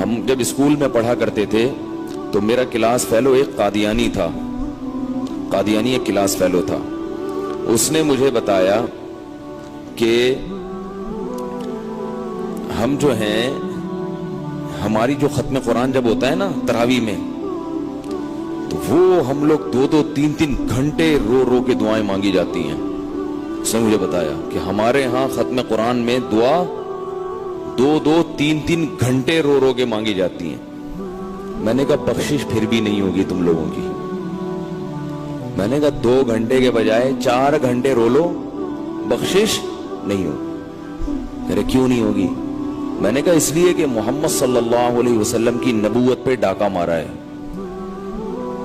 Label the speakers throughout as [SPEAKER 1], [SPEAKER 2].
[SPEAKER 1] ہم جب اسکول میں پڑھا کرتے تھے تو میرا کلاس فیلو ایک قادیانی تھا، قادیانی ایک کلاس فیلو تھا. اس نے مجھے بتایا کہ ہم جو ہیں، ہماری جو ختم قرآن جب ہوتا ہے نا تراویح میں، تو وہ ہم لوگ 2-3 گھنٹے رو رو کے دعائیں مانگی جاتی ہیں. اس نے مجھے بتایا کہ ہمارے ہاں ختم قرآن میں دعا 2-3 گھنٹے رو رو کے مانگی جاتی ہیں. میں نے کہا بخشش پھر بھی نہیں ہوگی تم لوگوں کی. میں نے کہا 2 گھنٹے کے بجائے 4 گھنٹے رو لو، بخشش نہیں ہوگی. کہہ رہے کیوں نہیں ہوگی؟ میں نے کہا اس لیے کہ محمد صلی اللہ علیہ وسلم کی نبوت پہ ڈاکہ مارا ہے.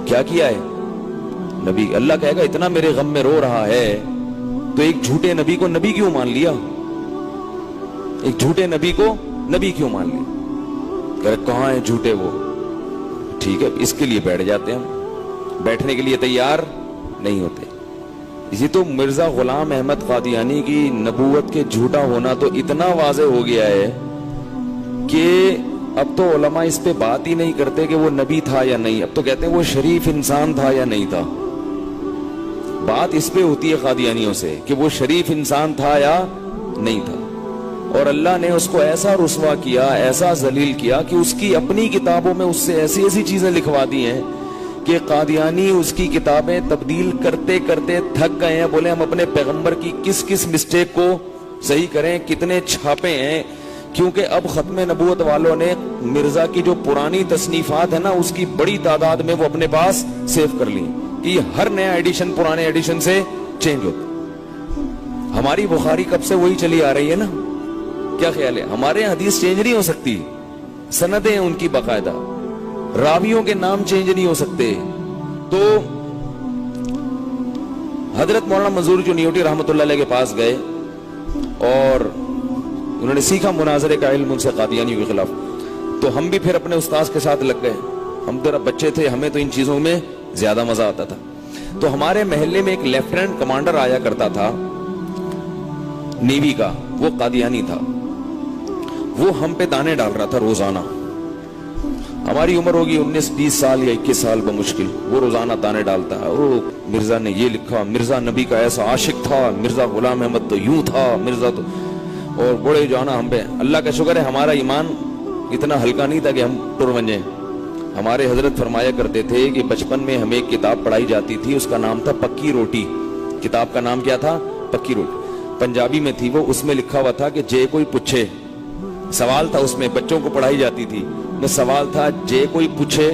[SPEAKER 1] کیا کیا ہے؟ نبی. اللہ کہے گا اتنا میرے غم میں رو رہا ہے تو ایک جھوٹے نبی کو نبی کیوں مان لیا؟ ایک جھوٹے نبی کو نبی کیوں مان لیا؟ کہہ رہے کہاں ہیں جھوٹے وہ؟ ٹھیک ہے، اس کے لیے بیٹھ جاتے ہیں، ہم بیٹھنے کے لیے تیار نہیں ہوتے. اسی تو مرزا غلام احمد قادیانی کی نبوت کے جھوٹا ہونا تو اتنا واضح ہو گیا ہے کہ اب تو علماء اس پہ بات ہی نہیں کرتے کہ وہ نبی تھا یا نہیں. اب تو کہتے ہیں وہ شریف انسان تھا یا نہیں تھا. بات اس پہ ہوتی ہے قادیانیوں سے کہ وہ شریف انسان تھا یا نہیں تھا. اور اللہ نے اس کو ایسا رسوا کیا، ایسا ذلیل کیا کہ اس کی اپنی کتابوں میں اس سے ایسی ایسی چیزیں لکھوا دی ہیں کہ قادیانی اس کی کتابیں تبدیل کرتے کرتے تھک گئے ہیں. بولے ہم اپنے پیغمبر کی کس کس مسٹیک کو صحیح کریں، کتنے چھاپے ہیں. کیونکہ اب ختم نبوت والوں نے مرزا کی جو پرانی تصنیفات ہے نا اس کی بڑی تعداد میں وہ اپنے پاس سیو کر لی کہ یہ ہر نیا ایڈیشن پرانے ایڈیشن سے چینج ہوتا. ہماری بخاری کب سے وہی چلی آ رہی ہے نا. کیا خیال ہے؟ ہمارے حدیث چینج نہیں ہو سکتی، سندیں ہیں ان کی باقاعدہ، راویوں کے نام چینج نہیں ہو سکتے. تو حضرت مولانا منظور چنیوٹی رحمۃ اللہ علیہ کے پاس گئے اور انہوں نے سیکھا مناظرے کا علم ان سے قادیانیوں کے خلاف. تو ہم بھی پھر اپنے استاذ کے ساتھ لگ گئے. ہم ذرا بچے تھے، ہمیں تو ان چیزوں میں زیادہ مزہ آتا تھا. تو ہمارے محلے میں ایک لیفٹیننٹ کمانڈر آیا کرتا تھا نیوی کا، وہ قادیانی تھا. وہ ہم پہ دانے ڈال رہا تھا روزانہ. ہماری عمر ہوگی 19-20 سال یا 21 سال بمشکل. وہ روزانہ دانے ڈالتا ہے، وہ مرزا نے یہ لکھا، مرزا نبی کا ایسا عاشق تھا، مرزا غلام احمد تو یوں تھا، مرزا تو. اور بڑے جو نا ہم پہ، اللہ کا شکر ہے ہمارا ایمان اتنا ہلکا نہیں تھا کہ ہم ٹر ونجیں. ہمارے حضرت فرمایا کرتے تھے کہ بچپن میں ہمیں ایک کتاب پڑھائی جاتی تھی، اس کا نام تھا پکی روٹی. کتاب کا نام کیا تھا؟ پکی روٹی. پنجابی میں تھی وہ. اس میں لکھا ہوا تھا کہ جے کوئی پوچھے، سوال تھا اس میں، بچوں کو پڑھائی جاتی تھی. میں سوال تھا جے کوئی پوچھے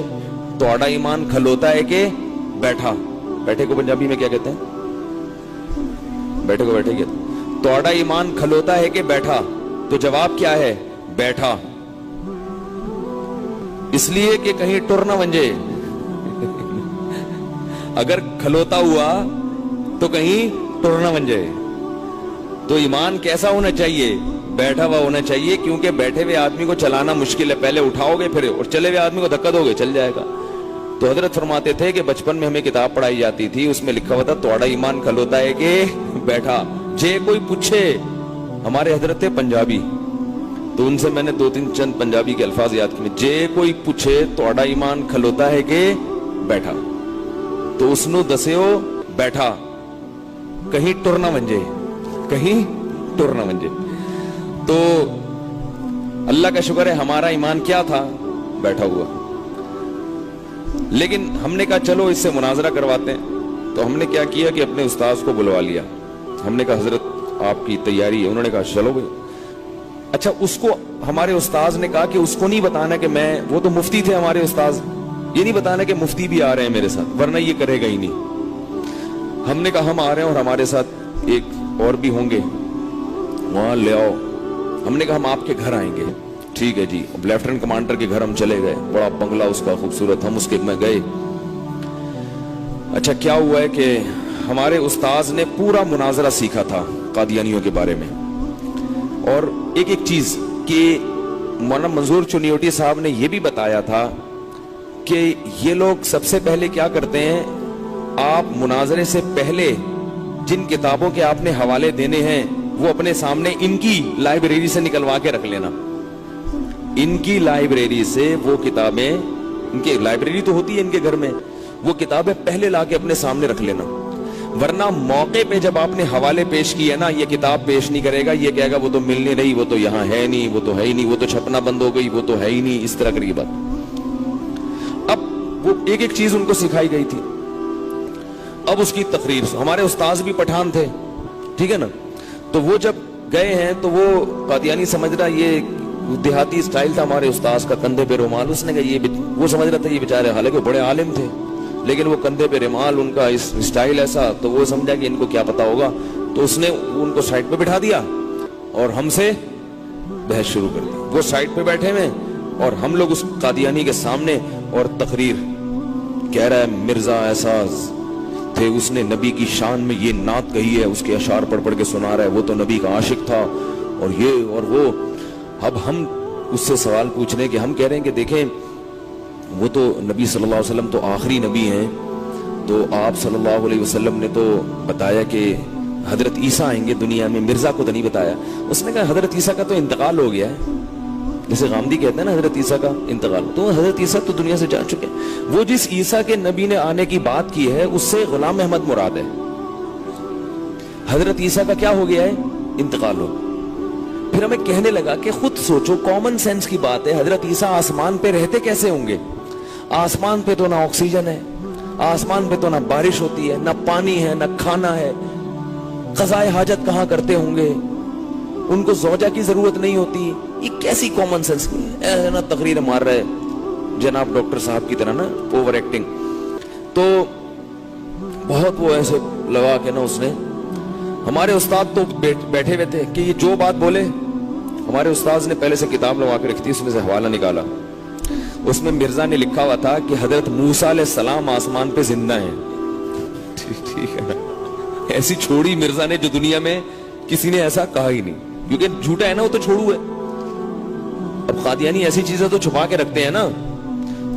[SPEAKER 1] تو آڑا ایمان کھلوتا ہے کہ بیٹھا. بیٹھے کو پنجابی میں کیا کہتے ہیں؟ بیٹھے کو بیٹھے کہتے ہیں. تو آڑا ایمان کھلوتا ہے کہ بیٹھا. تو جواب کیا ہے؟ بیٹھا. اس لیے کہ کہیں ٹر نہ ونجے. اگر کھلوتا ہوا تو کہیں ٹر نہ ون جائے. تو ایمان کیسا ہونا چاہیے؟ بیٹھا ہوا ہونا چاہیے. کیونکہ بیٹھے ہوئے آدمی کو چلانا مشکل ہے، پہلے اٹھاؤ گے پھر، اور چلے ہوئے آدمی کو دھکا دو گے چل جائے گا. تو حضرت فرماتے تھے کہ بچپن میں ہمیں کتاب پڑھائی جاتی تھی، اس میں لکھا ہوا تھا توڑا ایمان کھلوتا ہے کہ بیٹھا. جے کوئی پوچھے، ہمارے حضرت تھے پنجابی، تو ان سے میں نے 2-3 چند پنجابی کے الفاظ یاد کیے. جے کوئی پوچھے توڑا ایمان کھلوتا ہے کہ بیٹھا. تو اس نو دسیو بیٹھا، کہیں ٹر نہ ونجے، کہیں ٹر نہ ونجے. تو اللہ کا شکر ہے ہمارا ایمان کیا تھا؟ بیٹھا ہوا. لیکن ہم نے کہا چلو اس سے مناظرہ کرواتے ہیں. تو ہم نے کیا کیا کہ اپنے استاذ کو بلوا لیا. ہم نے کہا حضرت آپ کی تیاری ہے؟ انہوں نے کہا چلو بھائی. اچھا، اس کو ہمارے استاذ نے کہا کہ اس کو نہیں بتانا کہ میں، وہ تو مفتی تھے ہمارے استاذ، یہ نہیں بتانا کہ مفتی بھی آ رہے ہیں میرے ساتھ، ورنہ یہ کرے گا ہی نہیں. ہم نے کہا ہم آ رہے ہیں اور ہمارے ساتھ ایک اور بھی ہوں گے، وہاں لے آؤ. ہم نے کہا ہم آپ کے گھر آئیں گے. ٹھیک ہے جی. اب لیفٹیننٹ کمانڈر کے گھر ہم چلے گئے. بڑا بنگلہ اس کا خوبصورت. ہم اس کے میں گئے. اچھا، کیا ہوا ہے کہ ہمارے استاذ نے پورا مناظرہ سیکھا تھا قادیانیوں کے بارے میں. اور ایک ایک چیز کہ مولانا منظور چنیوٹی صاحب نے یہ بھی بتایا تھا کہ یہ لوگ سب سے پہلے کیا کرتے ہیں، آپ مناظرے سے پہلے جن کتابوں کے آپ نے حوالے دینے ہیں وہ اپنے سامنے ان کی لائبریری سے نکلوا کے رکھ لینا. ان کی لائبریری سے وہ کتابیں, ان کی لائبریری تو ہوتی ہے ان کے گھر میں, وہ کتابیں پہلے لا کے اپنے سامنے رکھ لینا, ورنہ موقع پہ جب آپ نے حوالے پیش کیے نا, یہ کتاب پیش نہیں کرے گا, یہ کہے گا وہ تو مل نہیں رہی, وہ تو یہاں ہے نہیں, وہ تو ہے ہی نہیں, وہ تو چھپنا بند ہو گئی, وہ تو ہے ہی نہیں, اس طرح کی بات. اب وہ ایک ایک چیز ان کو سکھائی گئی تھی. اب اس کی تقریر, ہمارے استاذ بھی پٹھان تھے, ٹھیک ہے نا, تو وہ جب گئے ہیں تو وہ قادیانی سمجھ رہا, یہ دیہاتی اسٹائل تھا ہمارے استاذ کا, کندھے پہ رومال, اس نے کہا یہ, وہ سمجھ رہا تھا یہ بیچارے, حالانکہ بڑے عالم تھے, لیکن وہ کندھے پہ رومال, ان کا اسٹائل ایسا, تو وہ سمجھا کہ ان کو کیا پتا ہوگا, تو اس نے ان کو سائڈ پہ بٹھا دیا اور ہم سے بحث شروع کر دی. وہ سائڈ پہ بیٹھے ہوئے اور ہم لوگ اس قادیانی کے سامنے, اور تقریر کہہ رہا ہے مرزا ایسا تھے, اس نے نبی کی شان میں یہ نعت کہی ہے, اس کے اشعار پڑھ پڑھ کے سنا رہا ہے, وہ تو نبی کا عاشق تھا, اور یہ اور وہ. اب ہم اس سے سوال پوچھ رہے ہیں کہ ہم کہہ رہے ہیں کہ دیکھیں وہ تو نبی صلی اللہ علیہ وسلم تو آخری نبی ہیں, تو آپ صلی اللہ علیہ وسلم نے تو بتایا کہ حضرت عیسیٰ آئیں گے دنیا میں, مرزا کو تو نہیں بتایا. اس نے کہا حضرت عیسیٰ کا تو انتقال ہو گیا ہے, جیسے غامدی کہتے ہیں نا حضرت عیسیٰ کا انتقال, تو حضرت عیسیٰ تو دنیا سے جا چکے ہیں. وہ جس عیسیٰ کے نبی نے آنے کی بات کی ہے اس سے غلام احمد مراد ہے. حضرت عیسیٰ کا کیا ہو گیا ہے, انتقال ہو. پھر ہمیں کہنے لگا کہ خود سوچو, کامن سینس کی بات ہے, حضرت عیسیٰ آسمان پہ رہتے کیسے ہوں گے؟ آسمان پہ تو نہ آکسیجن ہے, آسمان پہ تو نہ بارش ہوتی ہے, نہ پانی ہے, نہ کھانا ہے, قضائے حاجت کہاں کرتے ہوں گے, ان کو زوجہ کی ضرورت نہیں ہوتی. یہ کیسی کامن سینس کی ہے نا, تقریر مار رہے جناب ڈاکٹر صاحب کی طرح نا, اوور ایکٹنگ. تو بہت وہ ایسے لگا کے نا اس نے, ہمارے استاد تو بیٹھے ہوئے تھے کہ یہ جو بات بولے, ہمارے استاذ نے پہلے سے کتاب لگا کے رکھی تھی, اس میں سے حوالہ نکالا, اس میں مرزا نے لکھا ہوا تھا کہ حضرت موسیٰ علیہ السلام آسمان پہ زندہ ہیں. ٹھیک ہے نا, ایسی چھوڑی مرزا نے جو دنیا میں کسی نے ایسا کہا ہی نہیں, کیونکہ جھوٹا ہے نا, وہ تو چھوڑو ہے. اب قادیانی ایسی چیزیں تو چھپا کے رکھتے ہیں نا,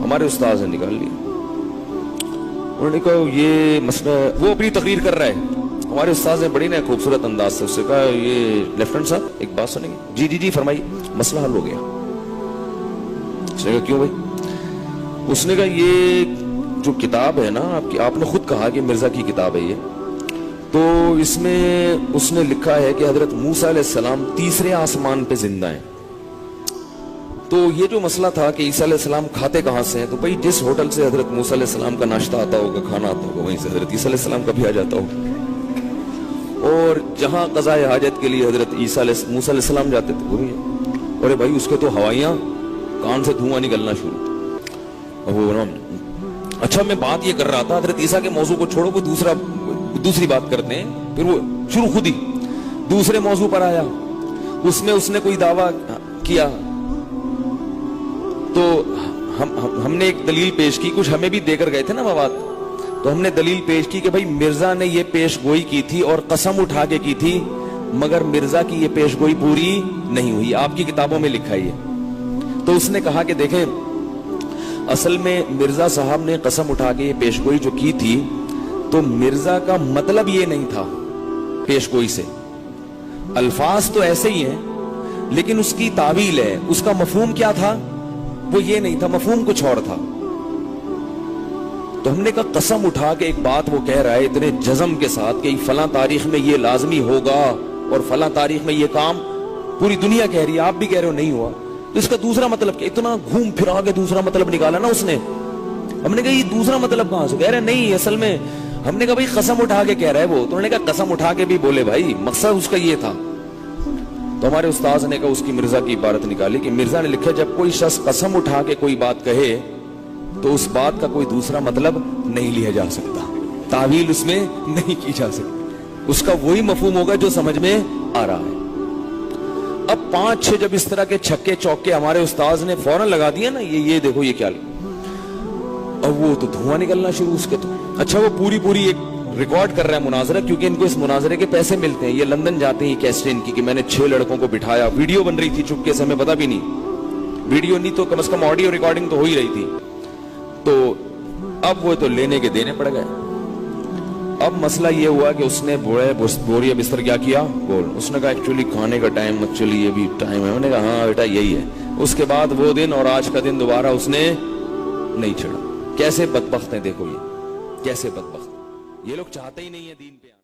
[SPEAKER 1] ہمارے استاذ نے نکال لی. انہوں نے کہا یہ مسئلہ, وہ اپنی تقریر کر رہا ہے, ہمارے استاذ نے بڑی نا خوبصورت انداز سے اس سے کہا یہ لیفٹنٹ صاحب ایک بات سنیں گے؟ جی جی جی فرمائیے. مسئلہ حل ہو گیا. اس نے کہا کیوں بھائی؟ اس نے کہا یہ جو کتاب ہے نا آپ نے خود کہا کہ مرزا کی کتاب ہے یہ, تو اس میں اس نے لکھا ہے کہ حضرت موسیٰ علیہ السلام تیسرے آسمان پہ زندہ ہیں. تو یہ جو مسئلہ تھا کہ عیسیٰ علیہ السلام کھاتے کہاں سے ہیں, تو بھائی جس ہوٹل سے حضرت موسیٰ علیہ السلام کا ناشتہ آتا ہوگا, کھانا آتا ہوگا, وہیں سے حضرت عیسیٰ علیہ السلام کا بھی آ جاتا ہوگا. اور جہاں قضائے حاجت کے لیے حضرت موسیٰ علیہ السلام جاتے تھے وہی ہے. اور بھائی اس کے تو ہوائیاں کان سے دھواں نکلنا شروع. اچھا میں بات یہ کر رہا تھا, حضرت عیسیٰ کے موضوع کو چھوڑو, کوئی دوسری بات کرتے ہیں. پھر وہ شروع خود ہی دوسرے موضوع پر آیا, اس میں اس نے کوئی دعویٰ کیا, تو ہم نے ایک دلیل پیش کی, کچھ ہمیں بھی دے کر گئے تھے نا مواد, تو ہم نے دلیل پیش کی کہ بھائی مرزا نے یہ پیش گوئی کی تھی اور قسم اٹھا کے کی تھی, مگر مرزا کی یہ پیش گوئی پوری نہیں ہوئی, آپ کی کتابوں میں لکھا ہی ہے. تو اس نے کہا کہ دیکھیں اصل میں مرزا صاحب نے قسم اٹھا کے یہ پیش گوئی جو کی تھی, تو مرزا کا مطلب یہ نہیں تھا پیش گوئی سے, الفاظ تو ایسے ہی ہیں لیکن اس کی تعویل ہے, اس کا مفہوم کیا تھا وہ یہ نہیں تھا, مفہوم کچھ اور تھا. تو ہم نے کہا قسم اٹھا کے ایک بات وہ کہہ رہا ہے اتنے جزم کے ساتھ کہ فلاں تاریخ میں یہ لازمی ہوگا اور فلاں تاریخ میں یہ کام, پوری دنیا کہہ رہی ہے, آپ بھی کہہ رہے ہو نہیں ہوا, تو اس کا دوسرا مطلب کیا؟ اتنا گھوم پھرا کے دوسرا مطلب نکالا نا اس نے. ہم نے کہا یہ دوسرا مطلب کہاں سے؟ کہہ رہے نہیں اصل میں, ہم نے کہا بھائی قسم اٹھا کے کہہ رہا ہے وہ, تو انہوں نے کہا قسم اٹھا کے بھی بولے بھائی, مقصد اس کا یہ تھا. تو ہمارے استاذ نے کہا اس کی مرزا کی عبارت نکالی کہ مرزا نے لکھا جب کوئی شخص قسم اٹھا کے کوئی بات کہے تو اس بات کا کوئی دوسرا مطلب نہیں لیا جا سکتا, تعویل اس میں نہیں کی جا سکتی, اس کا وہی مفہوم ہوگا جو سمجھ میں آ رہا ہے. اب 5-6 جب اس طرح کے چھکے چوکے ہمارے استاذ نے فوراً لگا دیا نا, یہ دیکھو یہ کیا, اب وہ تو دھواں نکلنا شروع اس کے. تو اچھا وہ پوری ایک ریکارڈ کر رہا ہے مناظرہ, کیونکہ ان کو اس مناظرے کے پیسے ملتے ہیں, یہ لندن جاتے ہیں کیسٹ ان کی, کہ میں نے 6 لڑکوں کو بٹھایا, ویڈیو بن رہی تھی چپکے سے, ہمیں پتا بھی نہیں, ویڈیو نہیں تو کم از کم آڈیو ریکارڈنگ تو ہو ہی رہی تھی. تو اب وہ تو لینے کے دینے پڑ گئے. اب مسئلہ یہ ہوا کہ اس نے بوریا بستر کیا کیا, بول, اس نے کہا ایکچولی کھانے کا ٹائم, ایکچولی یہ بھی ٹائم ہے. میں نے کہا ہاں بیٹا یہی ہے, اس کے بعد وہ دن اور آج کا دن دوبارہ اس نے نہیں چھڑا. کیسے بدبخت ہیں دیکھو یہ, کیسے بدبخت. یہ لوگ چاہتے ہی نہیں ہیں دین پہ.